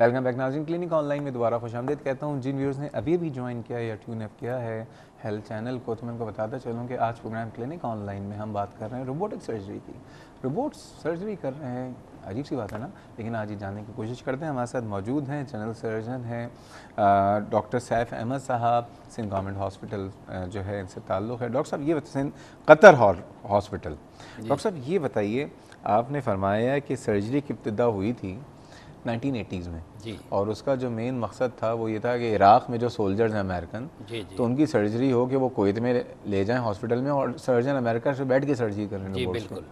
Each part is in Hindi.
वेलकम बैक नाज़रीन, क्लिनिक ऑनलाइन में दोबारा खुशामदीद कहता हूँ। जिन व्यूअर्स ने अभी अभी ज्वाइन किया या ट्यून अप किया है हेल्थ चैनल को, तो मैं उनको बताता चलूँ कि आज प्रोग्राम क्लिनिक ऑनलाइन में हम बात कर रहे हैं रोबोटिक सर्जरी की। रोबोट्स सर्जरी कर रहे हैं, अजीब सी बात है ना, लेकिन आज ये जानने की कोशिश करते हैं। हमारे साथ मौजूद हैं जनरल सर्जन हैं डॉक्टर सैफ अहमद साहब, सिंध गवर्नमेंट हॉस्पिटल जो है इनसे ताल्लुक़ है। डॉक्टर साहब ये सिंध कतर हॉस्पिटल, डॉक्टर साहब ये बताइए, आपने फरमाया कि सर्जरी की इब्तिदा हुई थी 1980s में जी, और उसका जो मेन मकसद था वो ये था कि इराक़ में जो सोल्जर्स हैं अमेरिकन, जी जी तो उनकी सर्जरी हो कि वो कुवैत में ले जाएं हॉस्पिटल में, और सर्जन अमेरिका से बैठ के सर्जरी करें जी रोबोट्स बिल्कुल।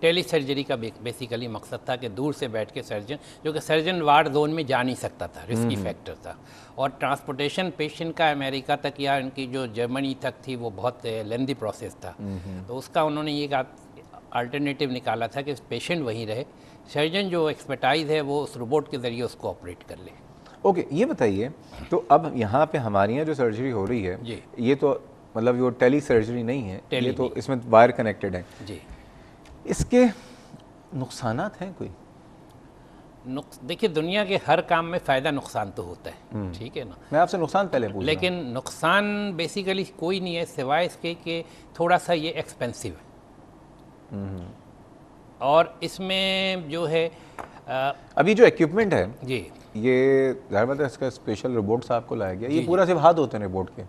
टेली सर्जरी का बेसिकली मकसद था कि दूर से बैठ के सर्जन, जो कि सर्जन वार जोन में जा नहीं सकता था, रिस्की फैक्टर था, और ट्रांसपोर्टेशन पेशेंट का अमेरिका तक या उनकी जो जर्मनी तक थी वो बहुत लेंदी प्रोसेस था। तो उसका उन्होंने ये अल्टरनेटिव निकाला था कि पेशेंट वहीं रहे, सर्जन जो एक्सपर्टाइज है वो उस रोबोट के ज़रिए उसको ऑपरेट कर ले। ओके, ये बताइए, तो अब यहाँ पे हमारे यहाँ जो सर्जरी हो रही है जी ये तो मतलब वो टेली सर्जरी नहीं है, टेली ये तो नहीं। इसमें वायर कनेक्टेड है। जी, इसके नुकसानात हैं कोई? देखिए दुनिया के हर काम में फ़ायदा नुकसान तो होता है, ठीक है ना, मैं आपसे नुकसान पहले पूछ रहा लेकिन नुकसान बेसिकली कोई नहीं है सिवाय इसके कि थोड़ा सा ये एक्सपेंसिव है। और इसमें जो है हूँ। अभी जो इक्विपमेंट है जी ये ज़ाहिर बात है इसका स्पेशल रोबोट्स आपको लाया गया, ये जी, पूरा सिर्फ हाथ होते हैं रोबोट के,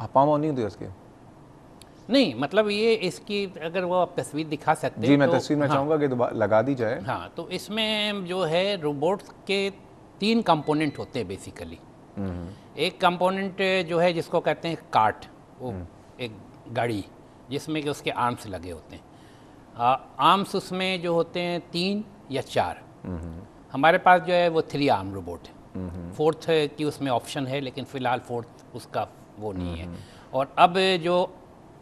पाँव नहीं होते उसके? नहीं, मतलब ये इसकी अगर वो आप तस्वीर दिखा सकते जी हैं मैं तो तस्वीर में हाँ, चाहूँगा कि लगा दी जाए। हाँ, तो इसमें जो है रोबोट के 3 कंपोनेंट होते हैं बेसिकली। एक कंपोनेंट जो है जिसको कहते हैं कार्ट, वो एक गाड़ी जिसमें कि उसके आर्म्स लगे होते हैं। आर्म्स उसमें जो होते हैं 3 या 4। हमारे पास जो है वो 3 आर्म रोबोट है, फोर्थ की उसमें ऑप्शन है लेकिन फ़िलहाल फोर्थ उसका वो नहीं है। और अब जो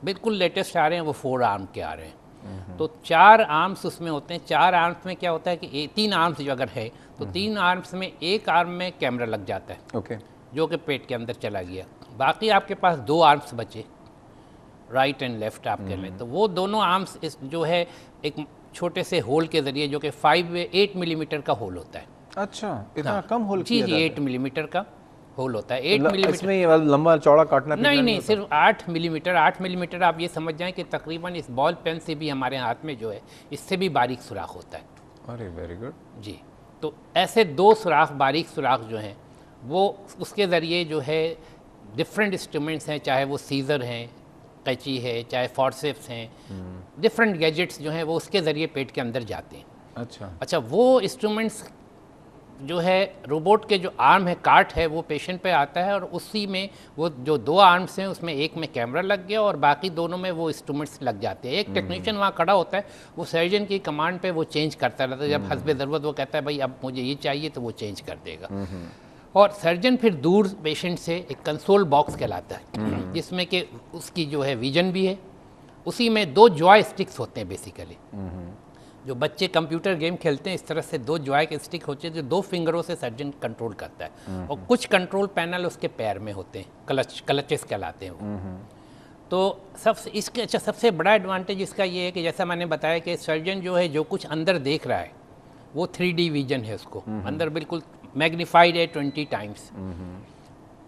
बिल्कुल लेटेस्ट आ रहे हैं वो 4 आर्म के आ रहे हैं। तो 4 आर्म्स उसमें होते हैं। 4 आर्म्स में क्या होता है कि 3 आर्म्स जो अगर है तो 3 आर्म्स में एक आर्म में कैमरा लग जाता है, ओके, जो कि पेट के अंदर चला गया। बाकी आपके पास 2 आर्म्स बचे, राइट एंड लेफ्ट आप कह लें, तो वो दोनों आर्म्स इस जो है एक छोटे से होल के ज़रिए, जो कि 8 मिलीमीटर का होल होता है। अच्छा इतना हाँ, कम होल जी किया जी, जाता 8 मिलीमीटर का होल होता है। 8 है? मिलीमीटर इसमें ये लंबा चौड़ा काटना पीटना नहीं नहीं नहीं, सिर्फ 8 मिलीमीटर। 8 मिलीमीटर आप ये समझ जाएं कि तकरीबन इस बॉल पेन से भी, हमारे हाथ में जो है इससे भी बारीक सुराख होता है। होता? अरे वेरी गुड। जी, तो ऐसे 2 सुराख, बारीक सुराख जो हैं वो उसके ज़रिए जो है डिफरेंट इंस्ट्रूमेंट्स हैं, चाहे वो सीज़र हैं, कैंची है, चाहे फॉर्सेप्स हैं, डिफरेंट गैजेट्स जो हैं वो उसके ज़रिए पेट के अंदर जाते हैं। अच्छा अच्छा, वो इंस्ट्रूमेंट्स जो है रोबोट के जो आर्म है, कार्ट है, वो पेशेंट पे आता है, और उसी में वो जो 2 आर्म्स हैं उसमें एक में कैमरा लग गया और बाकी दोनों में वो इंस्ट्रूमेंट्स लग जाते हैं। एक टेक्नीशियन वहाँ खड़ा होता है, वो सर्जन की कमांड पे वो चेंज करता रहता है। जब हस्बे ज़रूरत वो कहता है भाई अब मुझे ये चाहिए, तो वो चेंज कर देगा। और सर्जन फिर दूर पेशेंट से एक कंसोल बॉक्स कहलाता है, जिसमें कि उसकी जो है विजन भी है। उसी में 2 जॉय स्टिक्स होते हैं बेसिकली। जो बच्चे कंप्यूटर गेम खेलते हैं, इस तरह से 2 जॉय के स्टिक होते हैं जो 2 फिंगरों से सर्जन कंट्रोल करता है। और कुछ कंट्रोल पैनल उसके पैर में होते हैं, क्लचेस कहलाते हैं वो। तो सबसे इसके अच्छा सबसे बड़ा एडवांटेज इसका ये है कि जैसा मैंने बताया कि सर्जन जो है जो कुछ अंदर देख रहा है वो 3D विजन है, उसको अंदर बिल्कुल मैग्नीफाइड है 20 टाइम्स।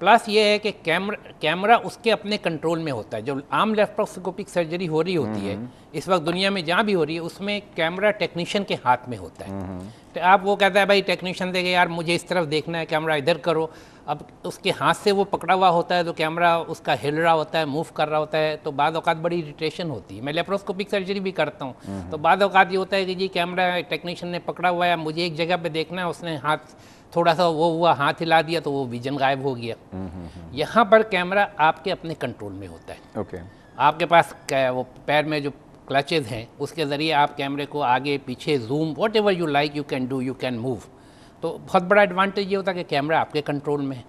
प्लस ये है कि कैमरा उसके अपने कंट्रोल में होता है। जो आर्म लेप्रोस्कोपिक सर्जरी हो रही होती है इस वक्त दुनिया में जहाँ भी हो रही है, उसमें कैमरा टेक्नीशियन के हाथ में होता है। तो आप वो कहता है भाई टेक्नीशियन देखे यार मुझे इस तरफ देखना है, कैमरा इधर करो। अब उसके हाथ से वो पकड़ा हुआ होता है तो कैमरा उसका हिल रहा होता है, मूव कर रहा होता है, तो बाद औक़ात बड़ी इरिटेशन होती है। मैं लेप्रोस्कोपिक सर्जरी भी करता हूँ, तो बाद औक़ात ये होता है कि जी कैमरा टेक्नीशियन ने पकड़ा हुआ है, मुझे एक जगह पे देखना है, उसने हाथ थोड़ा सा वो हुआ, हाथ हिला दिया तो वो विजन गायब हो गया। यहाँ पर कैमरा आपके अपने कंट्रोल में होता है। ओके, आपके पास वो पैर में जो क्लचेज हैं उसके ज़रिए आप कैमरे को आगे पीछे zoom what ever you like you can do, you can move. तो बहुत बड़ा एडवांटेज ये होता है कि कैमरा आपके कंट्रोल में है।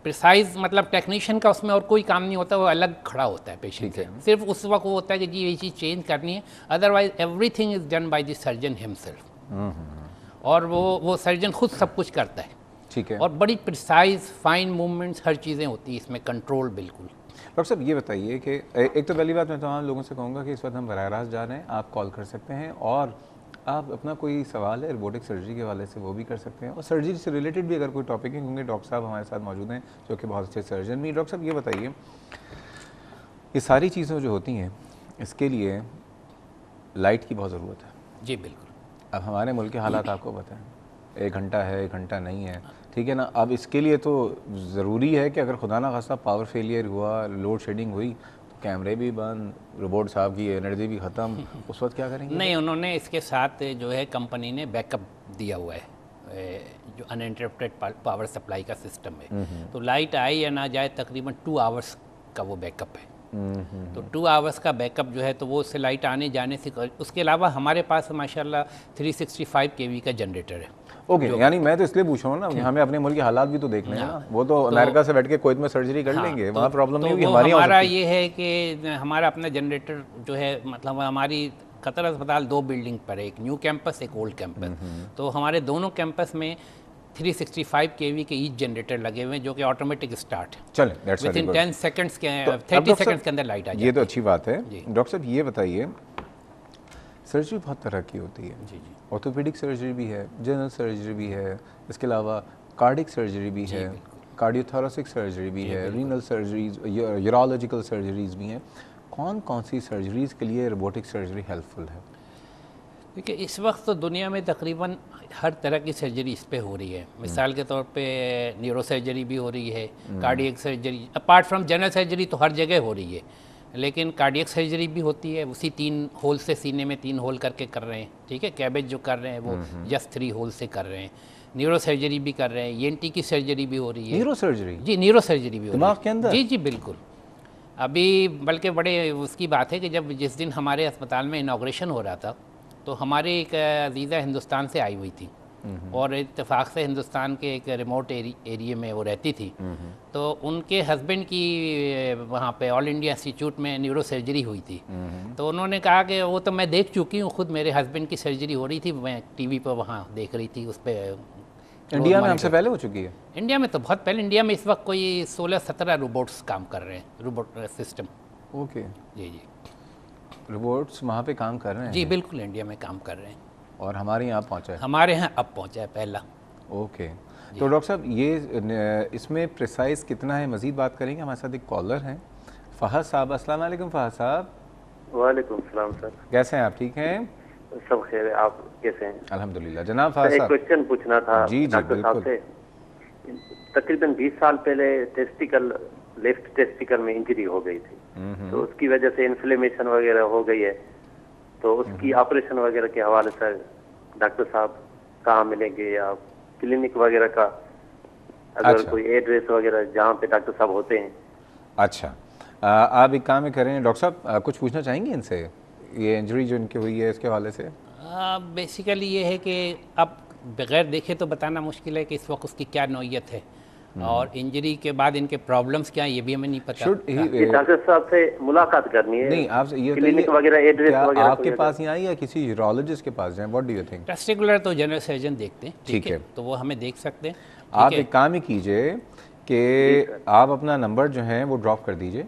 प्रिसाइज मतलब टेक्नीशियन का उसमें और कोई काम नहीं होता, वो अलग खड़ा होता है पेशेंट से। सिर्फ उस वक्त वो होता है कि जी ये चीज़ चेंज करनी है, otherwise everything is done by the surgeon himself. और वो सर्जन खुद सब कुछ करता है। ठीक है। और बड़ी प्रिसाइज फाइन मूवमेंट्स हर चीज़ें होती हैं इसमें, कंट्रोल बिल्कुल। डॉक्टर साहब ये बताइए कि एक तो पहली बात मैं तमाम लोगों से कहूँगा कि इस वक्त हम बराह रास्त जा रहे हैं, आप कॉल कर सकते हैं और आप अपना कोई सवाल है रोबोटिक सर्जरी के हवाले से वो भी कर सकते हैं, और सर्जरी से रिलेटेड भी अगर कोई टॉपिक है, क्योंकि डॉक्टर साहब हमारे साथ मौजूद हैं जो कि बहुत अच्छे सर्जन भी। डॉक्टर साहब ये बताइए, ये सारी चीज़ें जो होती हैं इसके लिए लाइट की बहुत ज़रूरत है। जी बिल्कुल। अब हमारे मुल्क के हालात आपको पता है, 1 घंटा है 1 घंटा नहीं है, ठीक है ना। अब इसके लिए तो ज़रूरी है कि अगर खुदा ना खास्ता पावर फेलियर हुआ, लोड शेडिंग हुई, तो कैमरे भी बंद, रोबोट साहब की एनर्जी भी ख़त्म, उस वक्त क्या करेंगे? नहीं, उन्होंने इसके साथ जो है कंपनी ने बैकअप दिया हुआ है, जो अनइंटरप्टेड पावर सप्लाई का सिस्टम है। तो लाइट आए या ना जाए तकरीबन 2 आवर्स का वो बैकअप है। तो 2 आवर्स का बैकअप जो है तो वो उससे लाइट आने जाने से उसके अलावा हमारे पास माशाल्लाह 365 केवी का जनरेटर है। ओके, यानी मैं तो इसलिए पूछ रहा हूँ ना, हमें अपने मुल्क के हालात भी तो देखने हैं ना। वो तो अमेरिका से बैठ के कुवैत में सर्जरी कर लेंगे, वहाँ प्रॉब्लम नहीं होगी, हमारी हमारा ये है कि हमारा अपना जनरेटर जो है, मतलब हमारी कतर अस्पताल 2 बिल्डिंग पर है, एक न्यू कैंपस एक ओल्ड कैंपस। तो हमारे दोनों कैंपस में 365 केवी के ईच जनरेटर लगे हुए हैं जो कि ऑटोमेटिक स्टार्ट है। चलें, दैट्स वेरी गुड। 10 सेकंड्स के 30 सेकंड्स के अंदर लाइट आ जाती है। ये तो अच्छी बात है। डॉक्टर साहब ये बताइए, सर्जरी बहुत तरह की होती है। जी जी। ऑर्थोपेडिक सर्जरी भी है, जनरल सर्जरी भी है, इसके अलावा कार्डिक सर्जरी भी है, कार्डियोथोरेसिक सर्जरी भी है, रीनल सर्जरीज, यूरोलॉजिकल सर्जरीज भी हैं। कौन कौन सी सर्जरीज़ के लिए रोबोटिक सर्जरी हेल्पफुल है? देखिए, इस वक्त तो दुनिया में तकरीबन हर तरह की सर्जरी इस पे हो रही है। मिसाल के तौर पे न्यूरो सर्जरी भी हो रही है, cardiac surgery, apart from general surgery तो हर जगह हो रही है, लेकिन कार्डियक सर्जरी भी होती है। उसी 3 होल से, सीने में 3 होल करके कर रहे हैं, ठीक है। कैबेज जो कर रहे हैं वो जस्ट 3 होल से कर रहे हैं। न्यूरो सर्जरी भी कर रहे हैं, ENT की सर्जरी भी हो रही है। Neurosurgery? जी, न्यूरो सर्जरी भी हो रही है दिमाग के अंदर? जी जी बिल्कुल। अभी बल्कि बड़े उसकी बात है कि जब जिस दिन हमारे अस्पताल में इनाग्रेशन हो रहा था, तो हमारी एक अजीज़ा हिंदुस्तान से आई हुई थी, और इत्तेफाक से हिंदुस्तान के एक रिमोट एरिया में वो रहती थी। तो उनके हस्बैंड की वहाँ पे ऑल इंडिया इंस्टीट्यूट में न्यूरो सर्जरी हुई थी। तो उन्होंने कहा कि वो तो मैं देख चुकी हूँ, खुद मेरे हस्बैंड की सर्जरी हो रही थी, मैं टीवी पर वहाँ देख रही थी, उस पर। इंडिया में हमसे पहले हो चुकी है? इंडिया में तो बहुत पहले। इंडिया में इस वक्त कोई 16-17 रोबोट्स काम कर रहे हैं, रोबोट सिस्टम। ओके, जी जी, रोबोट्स वहाँ पे काम कर रहे हैं? जी बिल्कुल, इंडिया में काम कर रहे हैं। और हमारे यहाँ पहुँचा है? हमारे यहाँ अब पहुँचा है पहला। ओके, तो डॉक्टर साहब ये इसमें प्रिसाइज कितना है, मज़ीद बात करेंगे। हमारे साथ एक कॉलर हैं, फ़हद साहब। अस्सलाम वालेकुम फ़हद साहब। वालेकुम सलाम सर। कैसे हैं आप? ठीक हैं? सब खैर है, आप कैसे हैं? अल्हम्दुलिल्लाह। जनाब फ़हद एक साहब, क्वेश्चन पूछना था जी जी डॉक्टर साहब बिल्कुल। से। तकरीबन 20 साल पहले लेफ्ट टेस्टिकल में इंजरी हो गई थी, तो उसकी वजह से इन्फ्लेमेशन वगैरह हो गई है। तो उसकी ऑपरेशन वगैरह के हवाले से डॉक्टर साहब कहाँ मिलेंगे, या क्लिनिक वगैरह का अगर अच्छा। कोई एड्रेस वगैरह जहाँ पे डॉक्टर साहब होते हैं? अच्छा, आप एक काम करें डॉक्टर साहब, कुछ पूछना चाहेंगे इनसे, ये इंजरी जो इनकी हुई है इसके हवाले से? बेसिकली ये है कि अब बगैर देखे तो बताना मुश्किल है कि इस वक्त उसकी क्या नौयत है, और इंजरी के बाद इनके प्रॉब्लम्स क्या हैं ये भी हमें नहीं पता। डॉक्टर साहब से मुलाकात करनी है? नहीं, आप ये क्लिनिक वगैरह एड्रेस वगैरह आपके पास ही आई या किसी यूरोलॉजिस्ट के पास जाएं? What do you think? Testicular तो जनरल सर्जन देखते हैं, ठीक है, तो वो हमें देख सकते हैं। आप एक काम ही कीजिए कि आप अपना नंबर जो है वो ड्रॉप कर दीजिए,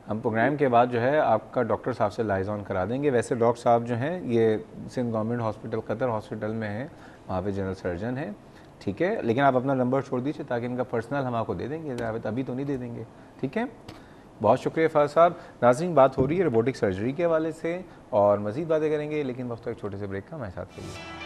हम प्रोग्राम के बाद जो है आपका डॉक्टर साहब से लाइजॉन करा देंगे। वैसे डॉक्टर साहब जो हैं ये Sindh government hospital, Qatar hospital में है, वहाँ पे जनरल सर्जन है, ठीक है। लेकिन आप अपना नंबर छोड़ दीजिए ताकि इनका पर्सनल हम आपको दे देंगे, अभी तो नहीं दे देंगे, ठीक है। बहुत शुक्रिया फ़ाज़ साहब। नाज़रीन, बात हो रही है रोबोटिक सर्जरी के हवाले से और मज़ीद बातें करेंगे, लेकिन वक्त एक छोटे से ब्रेक का हमारे साथ रहिए।